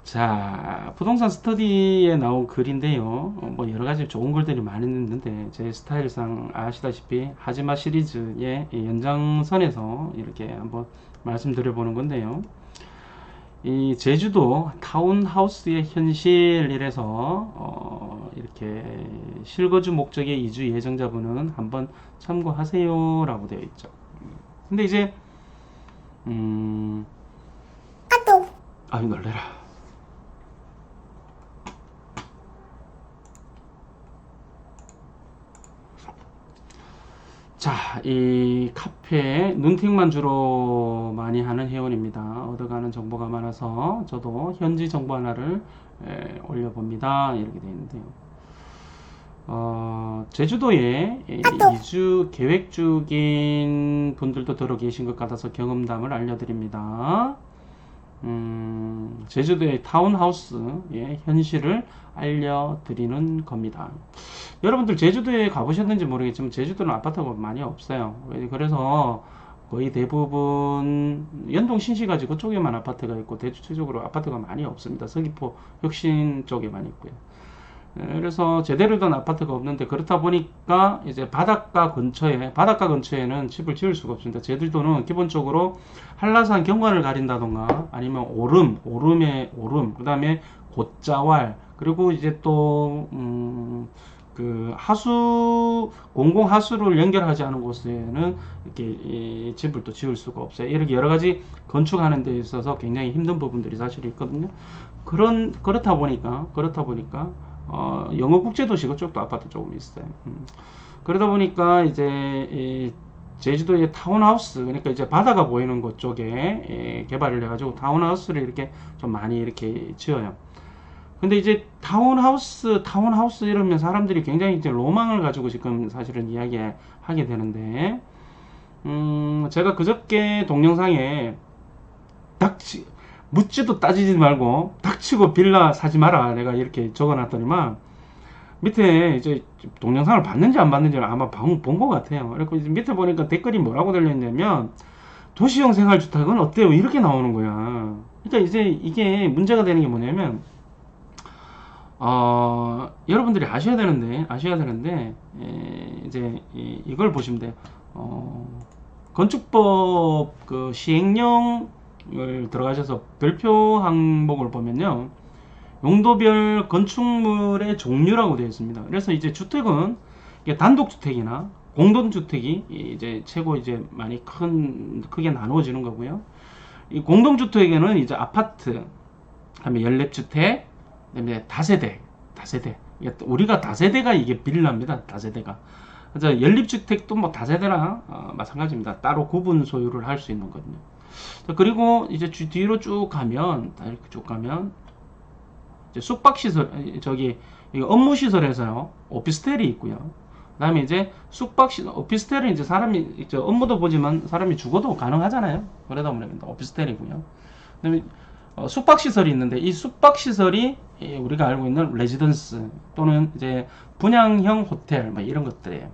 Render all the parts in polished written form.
자, 부동산 스터디에 나온 글인데요. 뭐 여러 가지 좋은 글들이 많이 있는데 제 스타일상 아시다시피 하지마 시리즈의 이 연장선에서 이렇게 한번 말씀드려 보는 건데요. 이 제주도 타운하우스의 현실이라서 이렇게 실거주 목적의 이주 예정자분은 한번 참고하세요라고 되어 있죠. 근데 이제 아유 놀래라. 자, 이 카페 눈팅만 주로 많이 하는 회원입니다. 얻어가는 정보가 많아서 저도 현지 정보 하나를 올려봅니다. 이렇게 되어 있는데요. 제주도에 이주 계획 중인 분들도 들어 계신 것 같아서 경험담을 알려드립니다. 제주도의 타운하우스의 현실을 알려드리는 겁니다. 여러분들 제주도에 가보셨는지 모르겠지만 제주도는 아파트가 많이 없어요. 그래서 거의 대부분 연동 신시가지 그쪽에만 아파트가 있고 대체적으로 아파트가 많이 없습니다. 서귀포 혁신 쪽에만 있고요. 그래서 제대로 된 아파트가 없는데 그렇다 보니까 이제 바닷가 근처에는 집을 지을 수가 없습니다. 제주도는 기본적으로 한라산 경관을 가린다던가 아니면 오름, 그 다음에 곶자왈, 그리고 이제 또 그 공공 하수를 연결하지 않은 곳에는 이렇게 이 집을 또 지을 수가 없어요. 이렇게 여러 가지 건축하는 데 있어서 굉장히 힘든 부분들이 사실 있거든요. 그렇다 보니까 영어 국제도시 그쪽도 아파트 조금 있어요. 그러다 보니까 이제 제주도의 타운하우스, 그러니까 이제 바다가 보이는 곳 쪽에 개발을 해가지고 타운하우스를 이렇게 좀 많이 이렇게 지어요. 근데 이제 타운하우스 이러면 사람들이 굉장히 이제 로망을 가지고 지금 사실은 이야기하게 되는데, 제가 그저께 동영상에 닥치, 묻지도 따지지 말고 닥치고 빌라 사지 마라 내가 이렇게 적어놨더니만 밑에 이제 동영상을 봤는지 안 봤는지는 아마 본 것 같아요. 그리고 이제 밑에 보니까 댓글이 뭐라고 달려있냐면 도시형 생활주택은 어때요? 이렇게 나오는 거야. 그러니까 이제 이게 문제가 되는 게 뭐냐면 여러분들이 아셔야 되는데 이제 이걸 보시면 돼요. 건축법 그 시행령을 들어가셔서 별표 항목을 보면요, 용도별 건축물의 종류라고 되어 있습니다. 그래서 이제 주택은 단독주택이나 공동주택이 이제 최고 이제 많이 크게 나누어지는 거고요. 이 공동주택에는 이제 아파트, 그다음에 연립주택, 그다음에 다세대. 우리가 다세대가 이게 빌라입니다. 다세대가. 그래서 연립주택도 뭐 다세대랑 마찬가지입니다. 따로 구분 소유를 할 수 있는 거거든요. 그리고 이제 뒤로 쭉 가면, 이렇게 쭉 가면 이제 숙박시설, 저기 업무시설에서요 오피스텔이 있고요. 그 다음에 이제 오피스텔은 이제 사람이 이제 업무도 보지만 사람이 죽어도 가능하잖아요. 그러다 보면 오피스텔이고요. 그다음에 숙박시설이 있는데 이 숙박시설이 우리가 알고 있는 레지던스 또는 이제 분양형 호텔 뭐 이런 것들이에요.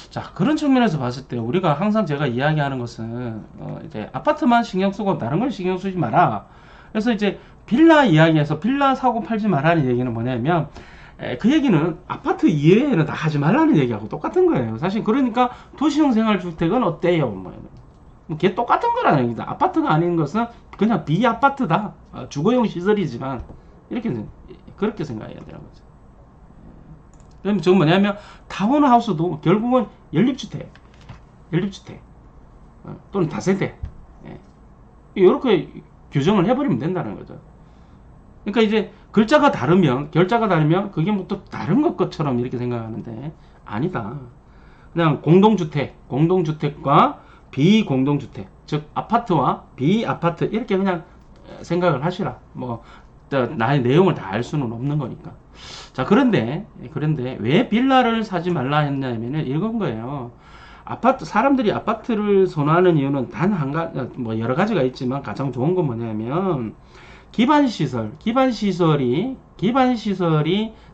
자, 그런 측면에서 봤을 때 우리가 항상 제가 이야기하는 것은 이제 아파트만 신경 쓰고 다른 걸 신경 쓰지 마라. 그래서 이제 빌라 이야기에서 빌라 사고 팔지 말라는 얘기는 뭐냐면 그 얘기는 아파트 이외에는 다 하지 말라는 얘기하고 똑같은 거예요. 사실 그러니까 도시형 생활주택은 어때요? 뭐 그게 똑같은 거라는 얘기다. 아파트가 아닌 것은 그냥 비아파트다. 주거용 시설이지만 이렇게 그렇게 생각해야 되는 거죠. 그럼 저건 뭐냐면 타운하우스도 결국은 연립주택 또는 다세대 이렇게 규정을 해버리면 된다는 거죠. 그러니까 이제 결자가 다르면 그게 뭐 또 다른 것처럼 이렇게 생각하는데 아니다. 그냥 공동주택과 비공동주택, 즉 아파트와 비아파트 이렇게 그냥 생각을 하시라. 뭐 나의 내용을 다 알 수는 없는 거니까. 자, 그런데 왜 빌라를 사지 말라 했냐면은 이건 거예요. 사람들이 아파트를 선호하는 이유는 단 한 가지, 뭐 여러 가지가 있지만 가장 좋은 건 뭐냐면 기반시설이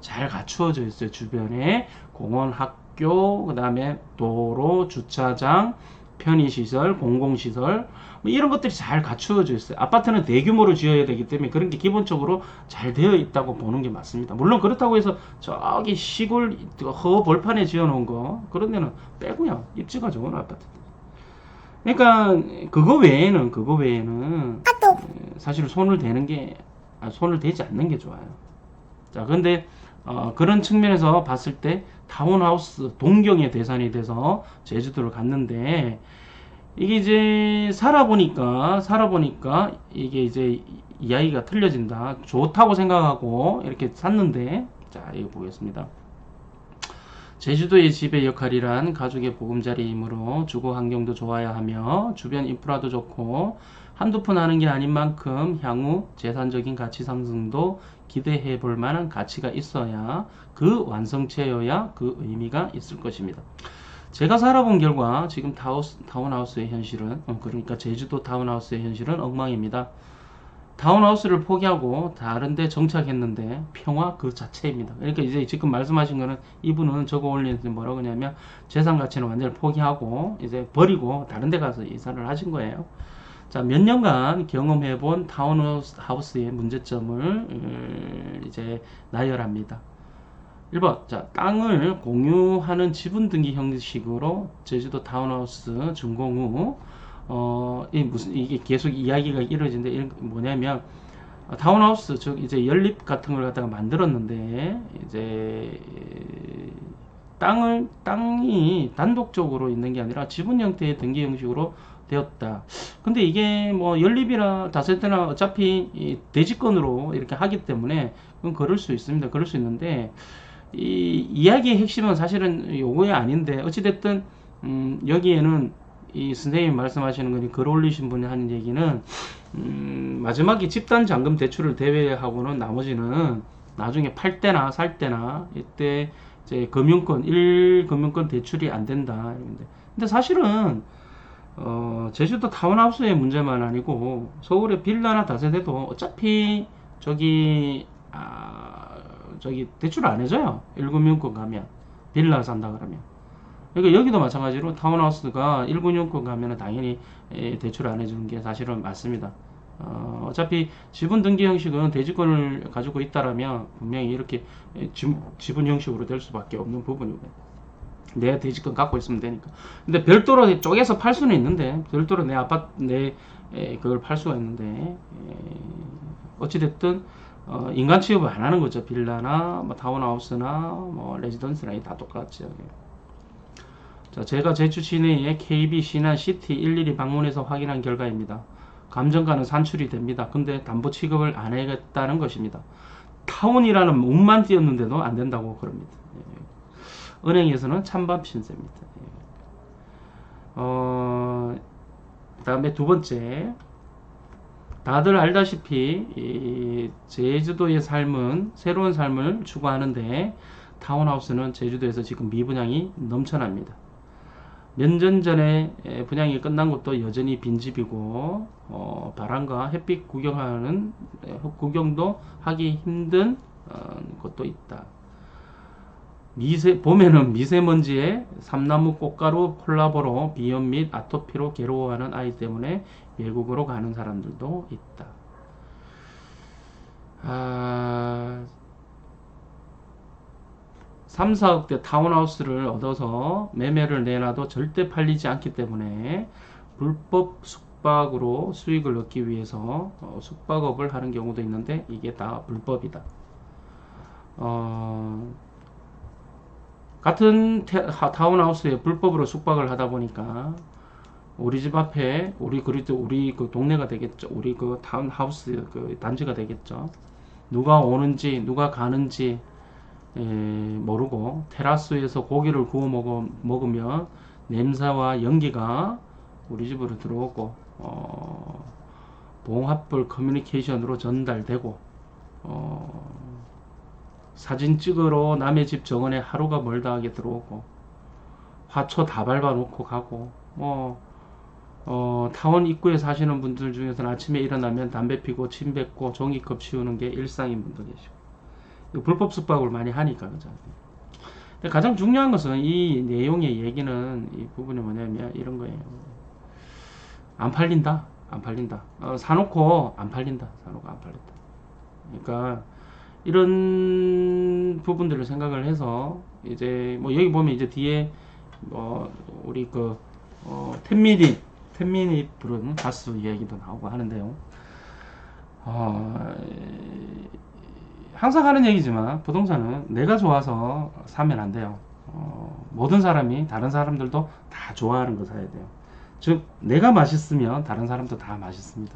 잘 갖추어져 있어요. 주변에 공원, 학교, 그 다음에 도로, 주차장, 편의시설, 공공시설 뭐 이런 것들이 잘 갖추어져 있어요. 아파트는 대규모로 지어야 되기 때문에 그런 게 기본적으로 잘 되어 있다고 보는 게 맞습니다. 물론 그렇다고 해서 저기 시골 허벌판에 지어놓은 거 그런 데는 빼고요. 입지가 좋은 아파트. 그러니까 그거 외에는 사실 손을 대지 않는 게 좋아요. 자, 근데 그런 측면에서 봤을 때 타운하우스 동경의 대상이 돼서 제주도를 갔는데 이게 이제 살아보니까 이게 이제 이야기가 틀려진다. 좋다고 생각하고 이렇게 샀는데 자, 이거 보겠습니다. 제주도의 지배 역할이란 가족의 보금자리이므로 주거 환경도 좋아야 하며 주변 인프라도 좋고 한두 푼 하는 게 아닌 만큼 향후 재산적인 가치 상승도 기대해 볼 만한 가치가 있어야 그 완성체여야 그 의미가 있을 것입니다. 제가 살아본 결과 지금 타운하우스의 현실은 그러니까 제주도 타운하우스의 현실은 엉망입니다. 타운하우스를 포기하고 다른데 정착했는데 평화 그 자체입니다. 그러니까 이제 지금 말씀하신 거는 이분은 저거 올리는데 뭐라고 하냐면 재산 가치는 완전히 포기하고 이제 버리고 다른데 가서 이사를 하신 거예요. 자, 몇 년간 경험해본 타운하우스의 문제점을 이제 나열합니다. 1번, 자, 땅을 공유하는 지분 등기 형식으로 제주도 타운하우스 준공 후 이게 계속 이야기가 이루어지는데, 이런 뭐냐면, 타운하우스, 즉, 이제 연립 같은 걸 갖다가 만들었는데, 이제, 땅이 단독적으로 있는 게 아니라 지분 형태의 등기 형식으로 되었다. 근데 이게 뭐 연립이나 다세대나 어차피 이 대지권으로 이렇게 하기 때문에 그건 그럴 수 있습니다. 그럴 수 있는데, 이 이야기의 핵심은 사실은 요거에 아닌데, 어찌됐든, 여기에는 이 선생님이 말씀하시는 거니 글 올리신 분이 하는 얘기는 마지막에 집단 잔금 대출을 대외하고는 나머지는 나중에 팔 때나 살 때나 이때 이제 금융권 1금융권 대출이 안 된다. 근데 사실은 제주도 타운하우스의 문제만 아니고 서울의 빌라나 다세대도 어차피 저기 대출 안 해줘요. 1금융권 가면 빌라 산다 그러면. 그러니까 여기도 마찬가지로 타운하우스가 1금융권 가면 당연히 대출 안 해주는 게 사실은 맞습니다. 어차피 지분 등기 형식은 대지권을 가지고 있다라면 분명히 이렇게 지분 형식으로 될 수밖에 없는 부분이고요. 내 대지권 갖고 있으면 되니까. 근데 별도로 쪼개서 팔 수는 있는데, 별도로 내 아파트, 그걸 팔 수가 있는데, 어찌됐든, 인간 취급을 안 하는 거죠. 빌라나, 뭐, 타운하우스나, 뭐, 레지던스나 다 똑같죠. 자, 제가 제주 시내에 KB 신안 시티 일일이 방문해서 확인한 결과입니다. 감정가는 산출이 됩니다. 근데 담보 취급을 안 하겠다는 것입니다. 타운이라는 문만 띄었는데도 안 된다고 그럽니다. 은행에서는 찬밥 신세입니다. 그 다음에 두 번째, 다들 알다시피 제주도의 삶은 새로운 삶을 추구하는데 타운하우스는 제주도에서 지금 미분양이 넘쳐납니다. 몇 년 전에 분양이 끝난 곳도 여전히 빈집이고 바람과 햇빛 구경도 하기 힘든 곳도 있다. 봄에는 미세먼지에 삼나무 꽃가루 콜라보로 비염 및 아토피로 괴로워하는 아이 때문에 외국으로 가는 사람들도 있다. 3, 4억대 타운하우스를 얻어서 매매를 내놔도 절대 팔리지 않기 때문에 불법 숙박으로 수익을 얻기 위해서 숙박업을 하는 경우도 있는데 이게 다 불법이다. 같은 타운하우스에 불법으로 숙박을 하다 보니까 우리 집 앞에 우리 그 동네가 되겠죠. 우리 그 타운하우스 그 단지가 되겠죠. 누가 오는지 누가 가는지 모르고 테라스에서 고기를 구워 먹으면 냄새와 연기가 우리 집으로 들어오고 봉합불 커뮤니케이션으로 전달되고 사진 찍으러 남의 집 정원에 하루가 멀다 하게 들어오고 화초 다 밟아 놓고 가고 타운 입구에 사시는 분들 중에서는 아침에 일어나면 담배 피고 침 뱉고 종이컵 치우는 게 일상인 분도 계시고 불법 숙박을 많이 하니까 그죠. 근데 가장 중요한 것은 이 내용의 얘기는 이 부분이 뭐냐면 이런 거예요. 안 팔린다. 안 팔린다. 사놓고 안 팔린다. 사놓고 안 팔린다. 그러니까 이런 부분들을 생각을 해서 이제 뭐 여기 보면 이제 뒤에 뭐 우리 그 텐미닛 부른 가수 이야기도 나오고 하는데요. 항상 하는 얘기지만 부동산은 내가 좋아서 사면 안 돼요. 모든 사람이 다른 사람들도 다 좋아하는 거 사야 돼요. 즉 내가 맛있으면 다른 사람도 다 맛있습니다.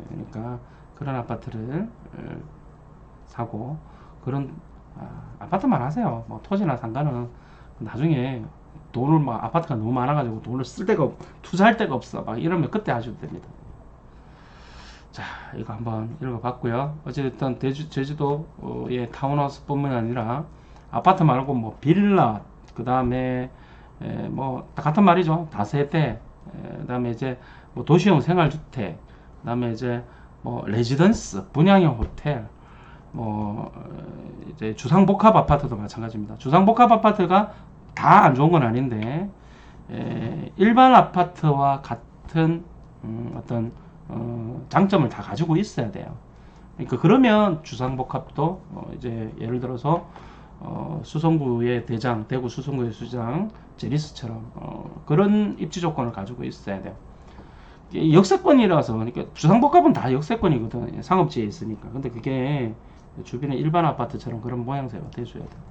그러니까 그런 아파트를 사고 그런 아파트만 하세요. 뭐 토지나 상가는 나중에 돈을 막 아파트가 너무 많아가지고 돈을 쓸 데가 투자할 데가 없어 막 이러면 그때 하셔도 됩니다. 자, 이거 한번 읽어봤고요. 어쨌든 제주도의 타운하우스뿐만 아니라 아파트 말고 뭐 빌라, 그 다음에 뭐 같은 말이죠. 다세대, 그 다음에 이제 뭐 도시형 생활주택, 그 다음에 이제 뭐 레지던스, 분양형 호텔, 뭐 이제 주상복합 아파트도 마찬가지입니다. 주상복합 아파트가 다 안 좋은 건 아닌데 일반 아파트와 같은 어떤 장점을 다 가지고 있어야 돼요. 그러니까 그러면 주상복합도 이제 예를 들어서 수성구의 대장, 대구 수성구의 수장 제리스처럼 그런 입지 조건을 가지고 있어야 돼요. 역세권이라서 그러니까 주상복합은 다 역세권이거든. 상업지에 있으니까. 근데 그게 주변의 일반 아파트처럼 그런 모양새가 돼줘야 돼요.